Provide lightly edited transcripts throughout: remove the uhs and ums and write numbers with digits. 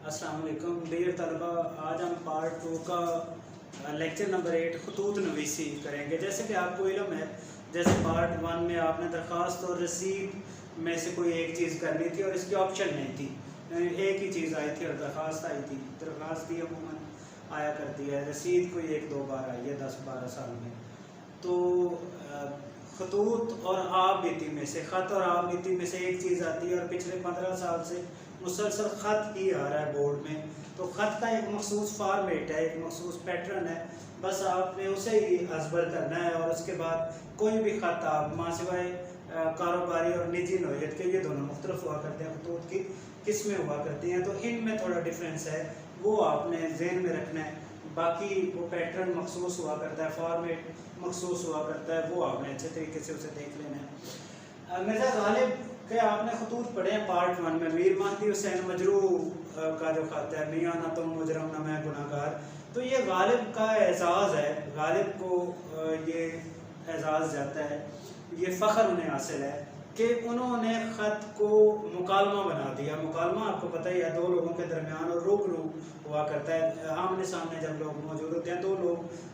अस्सलाम वालेकुम डियर तलबा। आज हम पार्ट 2 का लेक्चर नंबर 8 खतूत नवीसी करेंगे। जैसे कि आपको इल्म है, जैसे पार्ट 1 में आपने दरख्वास्त और रसीद में से कोई एक चीज़ करनी थी और इसकी ऑप्शन नहीं थी, एक ही चीज़ आई थी और दरख्वास्त आई थी। दरख्वास्त ही अमूमन आया करती है, रसीद कोई 1-2 बार आई है 10-12 साल में। तो खतूत और आब नीति में से, ख़त और आब नीति में से एक चीज़ आती है और पिछले 15 साल से मुसलसल ख़त ही आ रहा है बोर्ड में। तो ख़त का एक मखसूस फॉर्मेट है, एक मखसूस पैटर्न है, बस आपने उसे ही अजबर करना है। और उसके बाद कोई भी ख़त आप मासिवाय कारोबारी और निजी नौयत के, ये दोनों मुख्तलिफ हुआ करते हैं, खतूत की किस्में हुआ करती हैं, तो इनमें थोड़ा डिफरेंस है, वो आपने जहन में रखना है। बाकी वो पैटर्न मखसूस हुआ करता है, फॉर्मेट मखसूस हुआ करता है, वो आपने अच्छे तरीके से उसे देख लेना है। मिर्ज़ा गालिब के आपने खतूत पढ़े हैं पार्ट 1 में। मीर मानती हुसैन मजरू का जो ख़त है, मियाँ ना तुम मुजरम ना मैं गुनाहगार, तो ये गालिब का एजाज़ है, गालिब को ये एजाज़ जाता है, ये फ़ख्र उन्हें हासिल है कि उन्होंने ख़त को मुकालमा बना दिया। मुकालमा आपको पता ही है, दो लोगों के दरमियान और रूबरू हुआ करता है, आमने सामने जब लोग मौजूद होते हैं,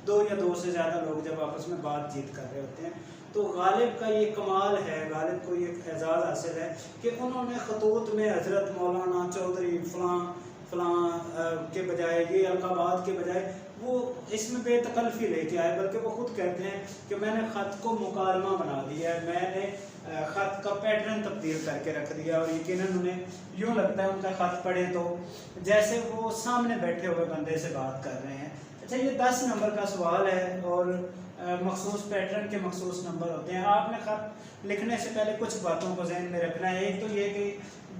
दो या दो से ज़्यादा लोग जब आपस में बातचीत कर रहे होते हैं। तो गालिब का ये कमाल है, गालिब को ये एजाज़ हासिल है कि उन्होंने खतूत में हज़रत मौलाना चौधरी फ़लाँ फ़लाँ के बजाय, ये अलक़ाबात के बजाय वो इसमें बेतकल्फ़ी लेके आए, बल्कि वो खुद कहते हैं कि मैंने ख़त को मुकालमा बना दिया है, मैंने ख़त का पैटर्न तब्दील करके रख दिया। और यकीनन उन्हें यूँ लगता है उनका ख़त पढ़े तो जैसे वो सामने बैठे हुए बंदे से बात कर रहे हैं। अच्छा, ये 10 नंबर का सवाल है और मखसूस पैटर्न के मखसूस नंबर होते हैं। आपने ख़त लिखने से पहले कुछ बातों को जहन में रखना है। एक तो ये कि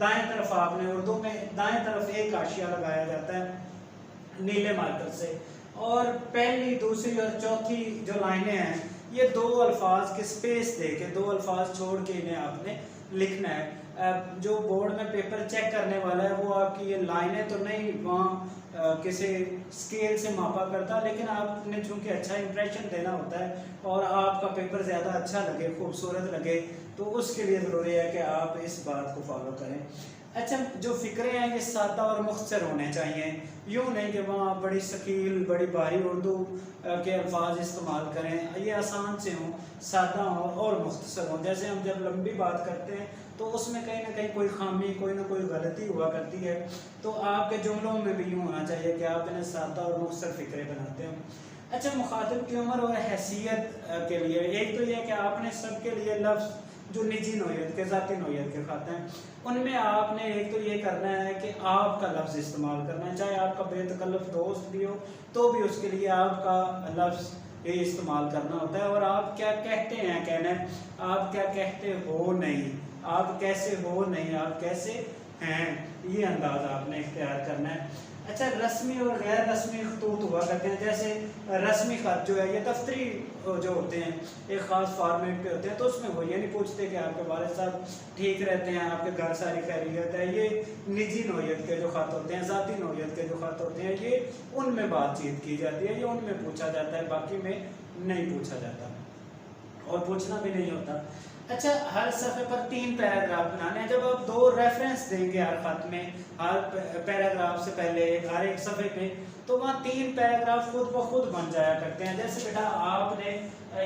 दाएं तरफ आपने, उर्दू में दाएं तरफ एक हाशिया लगाया जाता है नीले मार्कर से, और पहली, दूसरी और चौथी जो लाइनें हैं, ये दो अल्फाज के स्पेस दे के, दो अल्फाज छोड़ के इन्हें आपने लिखना है। जो बोर्ड में पेपर चेक करने वाला है वो आपकी ये लाइनें तो नहीं वहाँ किसी स्केल से मापा करता, लेकिन आपने चूँकि अच्छा इंप्रेशन देना होता है और आपका पेपर ज़्यादा अच्छा लगे, खूबसूरत लगे, तो उसके लिए ज़रूरी है कि आप इस बात को फॉलो करें। अच्छा, जो फ़िक्रे हैं ये सादा और मुख्तसर होने चाहिए, यूँ नहीं कि वहाँ बड़ी शकील, बड़ी भारी उर्दू के अल्फाज इस्तेमाल करें, ये आसान से हों, सादा हों और मुख्तसर हों। जैसे हम जब लंबी बात करते हैं तो उसमें कहीं ना कहीं कोई खामी, कोई ना कोई गलती हुआ करती है, तो आपके जुमलों में भी यूँ होना चाहिए कि आप इन्हें सादा और मुख्तसर फ़िक्रे बनाते हो। अच्छा, मुखातिब की उम्र और हैसियत के लिए एक तो यह कि आपने सबके लिए लफ्ज़ जो निजी नौयत के, ज़ाती नौयत के खाते हैं, उनमें आपने एक तो ये करना है कि आपका लफ्ज़ इस्तेमाल करना है, चाहे आपका बेतकल्लफ दोस्त भी हो तो भी उसके लिए आपका लफ्ज़ ये इस्तेमाल करना होता है। और आप क्या कहते हैं कहना है, आप क्या कहते हो नहीं, आप कैसे हो नहीं, आप कैसे हैं, ये अंदाज़ आपने इख्तियार करना है। अच्छा, रस्मी और गैर रस्मी खतूत हुआ करते हैं। जैसे रस्मी ख़त जो है ये दफ्तरी जो होते हैं, एक ख़ास फॉर्मेट पे होते हैं, तो उसमें वो ये नहीं पूछते कि आपके वालिद साहब ठीक रहते हैं, आपके घर सारी खैरियत है। ये निजी नौयत के जो ख़त होते हैं, ज़ाती नौयत के जो ख़त होते हैं, ये उनमें बातचीत की जाती है, ये उनमें पूछा जाता है, बाकी में नहीं पूछा जाता और पूछना भी नहीं होता। अच्छा, हर सफ़े पर 3 पैराग्राफ बनाने हैं। जब आप 2 रेफरेंस देंगे हर ख़त में, हर पैराग्राफ से पहले हर एक सफ़े पे, तो वहाँ 3 पैराग्राफ खुद ब खुद बन जाया करते हैं। जैसे बेटा आपने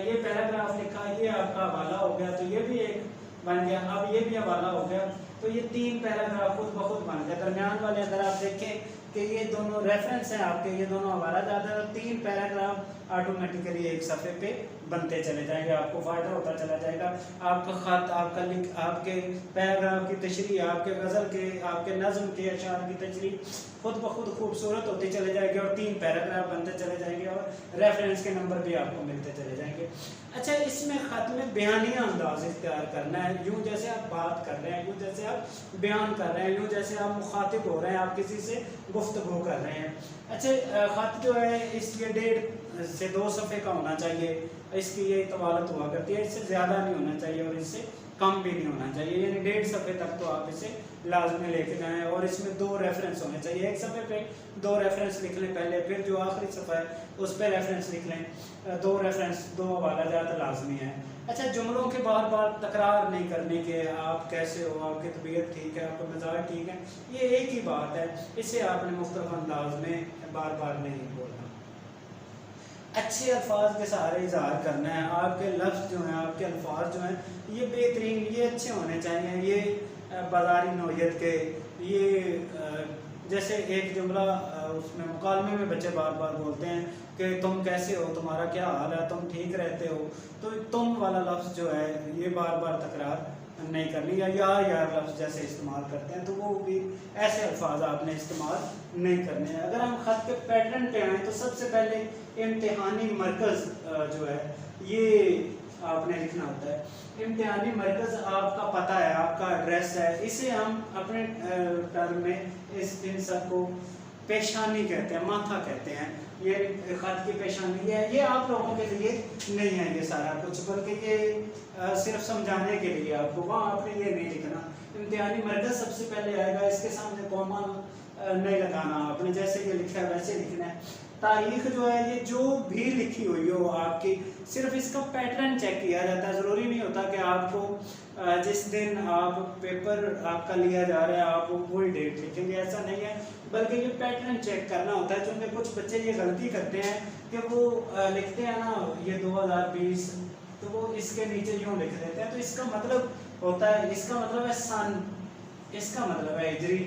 ये पैराग्राफ लिखा, ये आपका हवाला हो गया, तो ये भी एक बन गया, अब ये भी हवाला हो गया, तो ये 3 पैराग्राफ खुद ब खुद बन गए। दरमियान वाले अगर आप देखें कि ये दोनों रेफरेंस हैं आपके, ये दोनों हवाला जाता है, 3 पैराग्राफ ऑटोमेटिकली एक सफ़े पे बनते चले जाएंगे, आपको फ़ायदा होता चला जाएगा। आपका ख़त, आपका लिख, आपके पैराग्राफ की तशरीह, आपके गज़ल के, आपके नज़्म के अशार की तशरीह खुद ब खुद खूबसूरत होती चले जाएगी और 3 पैराग्राफ बनते चले जाएंगे और रेफरेंस के नंबर भी आपको मिलते चले जाएंगे। अच्छा, इसमें ख़त में बयानिया अंदाज़ इख्तियार करना है, यूँ जैसे आप बात कर रहे हैं, यूँ जैसे आप बयान कर रहे हैं, यूँ जैसे आप मुखातिब हो रहे हैं, आप किसी से गुफ्तगू कर रहे हैं। अच्छा, ख़त जो है इसलिए 1.5 से 2 सफ़े का होना चाहिए, इसकी ये तवालत हुआ करती है, इससे ज़्यादा नहीं होना चाहिए और इससे कम भी नहीं होना चाहिए, यानी 1.5 सफ़े तक तो आप इसे लाजमी लेके जाएं और इसमें 2 रेफरेंस होने चाहिए। एक सफ़े पे 2 रेफरेंस लिख लें पहले, फिर जो आखिरी सफ़ा है उस पर रेफरेंस लिख लें। 2 रेफरेंस 2 हवाला जात लाजमी है। अच्छा, जुमलों के बार बार तकरार नहीं करने के, आप कैसे हो, आपकी तबीयत ठीक है, आपका मिजाज ठीक है, ये एक ही बात है, इसे आपने मुख्तलिफ अंदाज में बार बार नहीं बोलना। अच्छे अल्फाज के सहारे इजहार करना है। आपके लफ्ज़ जो हैं, आपके अल्फाज जो हैं, ये बेहतरीन, ये अच्छे होने चाहिए, ये बाजारी नौयत के, ये जैसे एक जुमला उसमें मुकालमे में बच्चे बार बार बोलते हैं कि तुम कैसे हो, तुम्हारा क्या हाल है, तुम ठीक रहते हो, तो तुम वाला लफ्ज़ जो है ये बार बार तकरार नहीं करनी, या यार लफ्ज़ जैसे इस्तेमाल करते हैं तो वो भी ऐसे अल्फाज आपने इस्तेमाल नहीं करने हैं। अगर हम ख़त के पैटर्न पे आएँ तो सबसे पहले इम्तिहानी मरकज़ जो है ये आपने लिखना होता है। इम्तिहानी मरकज़ आपका पता है, आपका एड्रेस है, इसे हम अपने टर्म में इन सब को पेशानी कहते हैं, माथा कहते हैं। ये ख़त की पेशानी है, ये आप लोगों के लिए नहीं है ये सारा कुछ, बल्कि ये सिर्फ समझाने के लिए आपको, वहाँ आपने ये नहीं लिखना। इम्तिहानी मरकज़ सबसे पहले आएगा, इसके सामने कॉमा नहीं लगाना आपने, जैसे ये लिखा है वैसे लिखना है। तारीख जो है ये जो भी लिखी हुई हो आपकी, सिर्फ इसका पैटर्न चेक किया जाता है। ज़रूरी नहीं होता कि आपको जिस दिन आप पेपर आपका लिया जा रहा है आप वही डेट लिखेंगे, ऐसा नहीं है, बल्कि ये पैटर्न चेक करना होता है। क्योंकि कुछ बच्चे ये गलती करते हैं कि वो लिखते हैं ना ये 2020, तो वो इसके नीचे यूँ लिख देते हैं, तो इसका मतलब होता है, इसका मतलब है सन, इसका मतलब है हिजरी,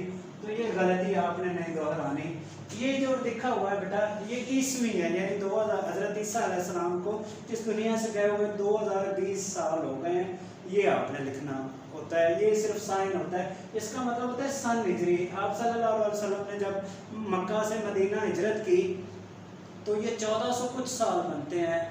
तो ये गलती आपने नहीं दोहरानी। ये जो लिखा हुआ है बेटा ये ईस्वी है, यानी 2000 हज़रत ईसा अलैहिस्सलाम को इस दुनिया से गए हुए 2020 साल हो गए हैं, ये आपने लिखना होता है। ये सिर्फ साइन होता है, इसका मतलब होता है सन हिजरी। आप सल्लल्लाहु अलैहि वसल्लम ने जब मक्का से मदीना हिजरत की तो ये 1400 कुछ साल बनते हैं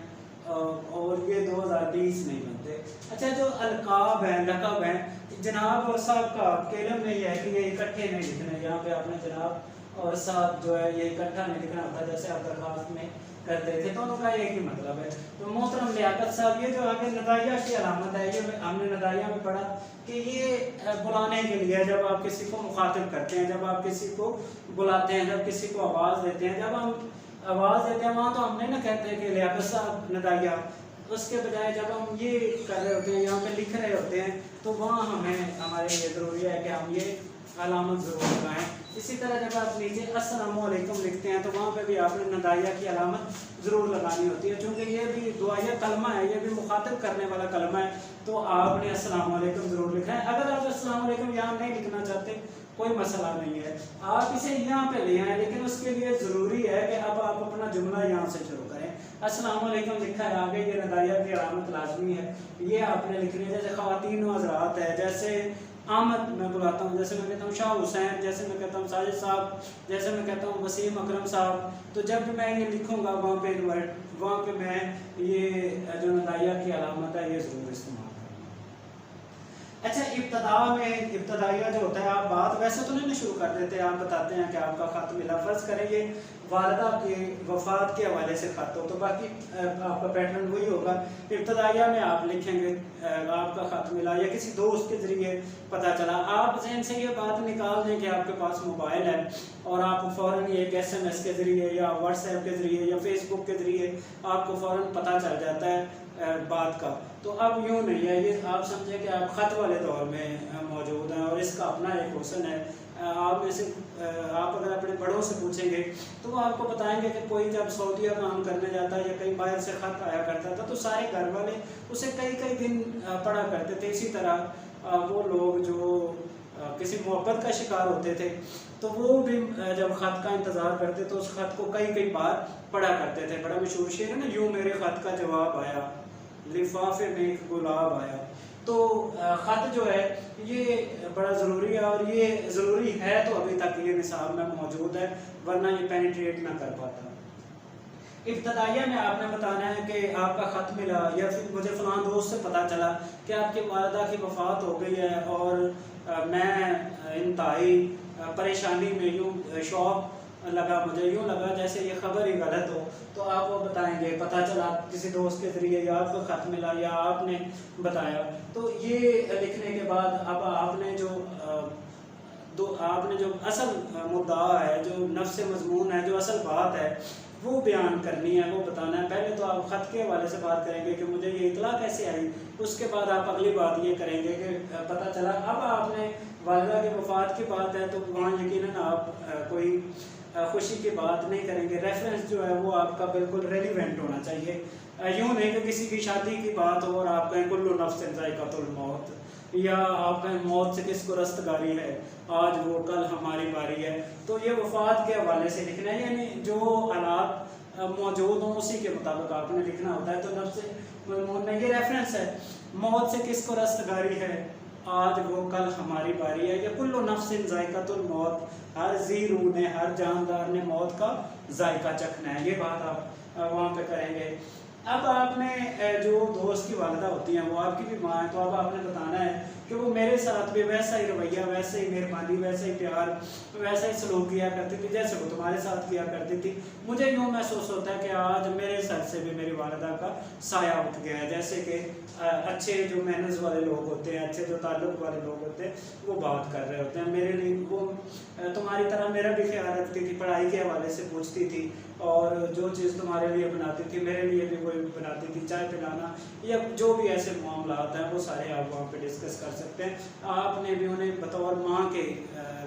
और ये 2020 नहीं बनते। अच्छा, जो अलकाब हैं, लक़ब हैं, जनाब और साहब का आपके इल्म में है कि ये इकट्ठे नहीं लिखने, यहाँ पे आपने जनाब और साहब जो है ये इकट्ठा नहीं लिखना होता जैसे आप दरखास्त में करते थे, दोनों का एक ही मतलब है। तो मोहतरम लियाकत साहब, ये जो आगे नदाइया की अलामत है, ये हमने नदाइया में पढ़ा कि ये बुलाने के लिए, जब आप किसी को मुखातिब करते हैं, जब आप किसी को बुलाते हैं, जब किसी को आवाज़ देते हैं, जब हम आवाज़ देते हैं वहाँ तो हमने ना कहते हैं कि लियाकत साहब नदाइया, उसके बजाय जब हम ये कर रहे होते हैं, यहाँ पे लिख रहे होते हैं, तो वहाँ हमें हमारे लिए ज़रूरी है कि हम ये अलामत ज़रूर लगाएं। इसी तरह जब आप नीचे अस्सलामु अलैकुम लिखते हैं तो वहाँ पे भी आपने नदाइया की अलामत ज़रूर लगानी होती है, क्योंकि ये भी दुआया कलमा है, ये भी मुखातिब करने वाला कलमा है, तो आपने अस्सलामु अलैकुम ज़रूर लिखना है। अगर आप अस्सलामु अलैकुम यहाँ नहीं लिखना चाहते कोई मसला नहीं है, आप इसे यहाँ पे ले आए, लेकिन उसके लिए ज़रूरी है कि अब आप अपना जुमला यहाँ से शुरू करें। अस्सलामु अलैकुम लिखा है, आगे ये नदाइया की अलामत लाजमी है, ये आपने लिखनी है। जैसे ख़वातीन व हज़रात है, जैसे आमद मैं बुलाता हूँ, जैसे मैं कहता हूँ शाह हुसैन, जैसे मैं कहता हूँ साजिद साहब, जैसे मैं कहता हूँ वसीम अकरम साहब, तो जब भी मैं ये लिखूँगा वहाँ पे इन्वर्ट, वहाँ पे मैं ये जो नदाइया की अलामत है ये ज़रूर इस्तेमाल। अच्छा, इब्तदा में इब्तदाइया जो होता है, आप बात वैसे तो नहीं शुरू कर देते, आप बताते हैं कि आपका ख़त मिला, फ़र्ज़ करें ये वालिदा की वफ़ात के हवाले से ख़त हो, तो बाकी आपका पैटर्न वही होगा। इब्तदाइया में आप लिखेंगे आपका ख़त मिला, या किसी दोस्त के ज़रिए पता चला। आप ज़हन से ये बात निकाल दें कि आपके पास मोबाइल है और आप फ़ौरन एक SMS के ज़रिए या व्हाट्सएप के ज़रिए या फेसबुक के ज़रिए आपको फ़ौरन पता चल जाता है बात का। तो अब यूँ नहीं है, ये आप समझें कि आप ख़त वाले दौर में मौजूद हैं और इसका अपना एक हुस्न है। आप में से आप अगर अपने बड़ों से पूछेंगे तो वो आपको बताएंगे कि कोई जब सऊदीया काम करने जाता है या कहीं बाहर से ख़त आया करता था तो सारे घर वाले उसे कई कई दिन पढ़ा करते थे। इसी तरह वो लोग जो किसी मोहब्बत का शिकार होते थे तो वो भी जब ख़त का इंतज़ार करते तो उस ख़त को कई कई बार पढ़ा करते थे। बड़ा मशहूर शेर है ना, यूँ मेरे ख़त का जवाब आया, लिफाफे में एक गुलाब आया। तो ख़त जो है ये बड़ा ज़रूरी है और ये ज़रूरी है तो अभी तक ये निसाब में मौजूद है, वरना ये पेनिट्रेट ना कर पाता। इब्तदाइया में आपने बताना है कि आपका ख़त मिला या फिर मुझे फ़लाँ दोस्त से पता चला कि आपकी वालिदा की वफ़ात हो गई है और मैं इंतहाई परेशानी में, यूँ शौक लगा, मुझे यूँ लगा जैसे ये खबर ही गलत हो, तो आप वो बताएंगे पता चला किसी दोस्त के ज़रिए या आपको ख़त मिला या आपने बताया। तो ये लिखने के बाद अब आपने जो दो आपने जो असल मुद्दा है, जो नफ्स मजमून है, जो असल बात है वो बयान करनी है, वो बताना है। पहले तो आप ख़त के हवाले से बात करेंगे कि मुझे ये इतला कैसे आई, उसके बाद आप अगली बात ये करेंगे कि पता चला। अब आपने वालिदा की वफ़ात की बात है तो वहाँ यकीनन आप कोई खुशी की बात नहीं करेंगे। रेफरेंस जो है वो आपका बिल्कुल रेलिवेंट होना चाहिए। यूँ नहीं कि किसी की शादी की बात हो और आप कहें कुल्लु नफ्सिन ज़ाइक़ातुल मौत, या आप कहें मौत से किसको रस्तगारी है, आज वो कल हमारी बारी है। तो ये वफ़ात के हवाले से लिखना है, यानी जो हालात मौजूद हों उसी के मुताबिक आपने लिखना होता है। तो नफ्स मजमून में ये रेफरेंस है, मौत से किसको रस्तगारी है, आज वो कल हमारी बारी है। या कुल्लु नफ्सिन ज़ाइक़ातुल मौत, हर जी रूह ने, हर जानदार ने मौत का जायका चखना है। ये बात आप वहाँ पे करेंगे। अब आपने जो दोस्त की वालिदा होती हैं वो आपकी भी माँ है, तो अब आपने बताना है कि वो मेरे साथ भी वैसा ही रवैया, वैसे ही मेहरबानी, वैसे ही प्यार, वैसा ही सलूक किया करती थी जैसे वो तुम्हारे साथ किया करती थी। मुझे यूँ महसूस होता है कि आज मेरे सर से भी मेरी वालिदा का साया उठ गया है। जैसे कि अच्छे जो मैनर्स वाले लोग होते हैं, अच्छे जो ताल्लुक़ वाले लोग होते हैं, वो बात कर रहे होते हैं मेरे लिए। वो तुम्हारी तरह मेरा भी ख्याल रखती थी, पढ़ाई के हवाले से पूछती थी, और जो चीज़ तुम्हारे लिए बनाती थी मेरे लिए भी वही बनाती थी। चाय पिलाना या जो भी ऐसे मामलात हैं वो सारे आप वहाँ पे डिस्कस कर सकते हैं। आपने भी उन्हें बतौर माँ के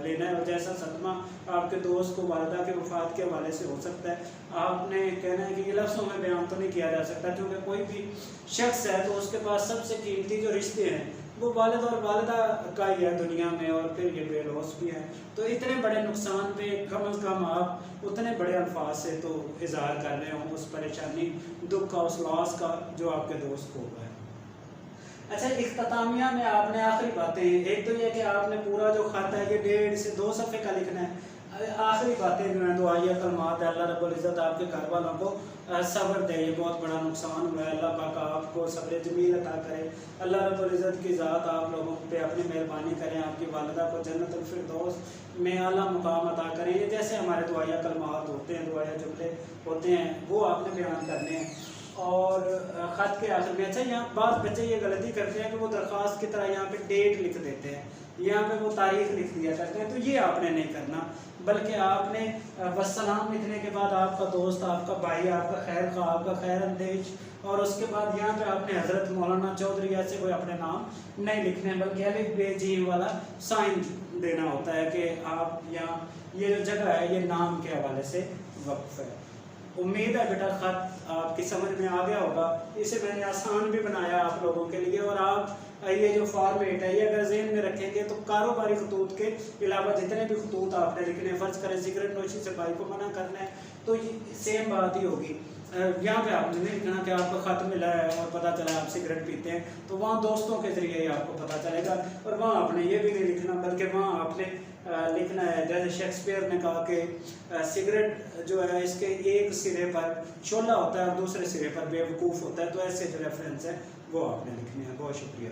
लेना है, और जैसा सदमा आपके दोस्त को वालिदा के वफ़ात के हवाले से हो सकता है, आपने कहना है कि ये लफ्ज़ों में बयान तो नहीं किया जा सकता, क्योंकि कोई भी शख्स है तो उसके पास सबसे कीमती जो रिश्ते हैं वो वालिद और वालिदा का ही है दुनिया में, और फिर ये बेलौस भी है। तो इतने बड़े नुकसान पे कम अज़ कम आप उतने बड़े अल्फाज से तो इज़हार कर रहे हों उस परेशानी, दुख का, उस लॉस का जो आपके दोस्त को हुआ है। अच्छा, इख्तितामिया में आपने आखिरी बातें, एक तो ये कि आपने पूरा जो ख़त है ये 1.5 से 2 सफ़े का लिखना है। आखिरी बातें जो हैं दुआया कलमात है, अल्लाह रब्बुल इज़्ज़त आपके घर वालों को सब्र दे, ये बहुत बड़ा नुकसान हुआ है, अल्लाह पाक आपको सब्र जमील अता करे, अल्लाह रब्बुल इज़्ज़त की ज़ात आप लोगों पे अपनी मेहरबानी करें, आपकी वालिदा को जन्नतुल फिरदौस में आला मुकाम अता करें। ये जैसे हमारे दुआया कलमात होते हैं, दुआया जुमले होते हैं, वो आपने बयान करने हैं। और ख़त के आखिर में, अच्छा यहाँ बात बच्चे ये गलती करते हैं कि वो दरख्वास्त की तरह यहाँ पे डेट लिख देते हैं, यहाँ पे वो तारीख लिख दिया करते हैं, तो ये आपने नहीं करना, बल्कि आपने वस्सलाम लिखने के बाद आपका दोस्त, आपका भाई, आपका खैर खा, आपका खैर अंदेश, और उसके बाद यहाँ पे आपने हज़रत मौलाना चौधरी ऐसे कोई अपने नाम नहीं लिखने, बल्कि अलिफ बे जीम वाला साइन देना होता है कि आप यहाँ ये जो जगह है ये नाम के हवाले से वक्फ है। उम्मीद है बेटा ख़त आपकी समझ में आ गया होगा। इसे मैंने आसान भी बनाया आप लोगों के लिए, और आप ये जो फॉर्मेट है ये अगर जहन में रखेंगे तो कारोबारी खतूत के अलावा जितने भी खतूत आपने लिखने, फ़र्ज़ करें सिगरेट नोशी से भाई को मना करना है तो ये सेम बात ही होगी। यहाँ पे आपने नहीं लिखना कि आपको ख़त मिला है और पता चला आप सिगरेट पीते हैं, तो वहाँ दोस्तों के ज़रिए ही आपको पता चलेगा। और वहाँ आपने ये भी नहीं लिखना, बल्कि वहाँ आपने लिखना है जैसे शेक्सपियर ने कहा कि सिगरेट जो है इसके एक सिरे पर शोला होता है और दूसरे सिरे पर बेवकूफ़ होता है। तो ऐसे जो रेफरेंस है वो आपने लिखने हैं। बहुत शुक्रिया।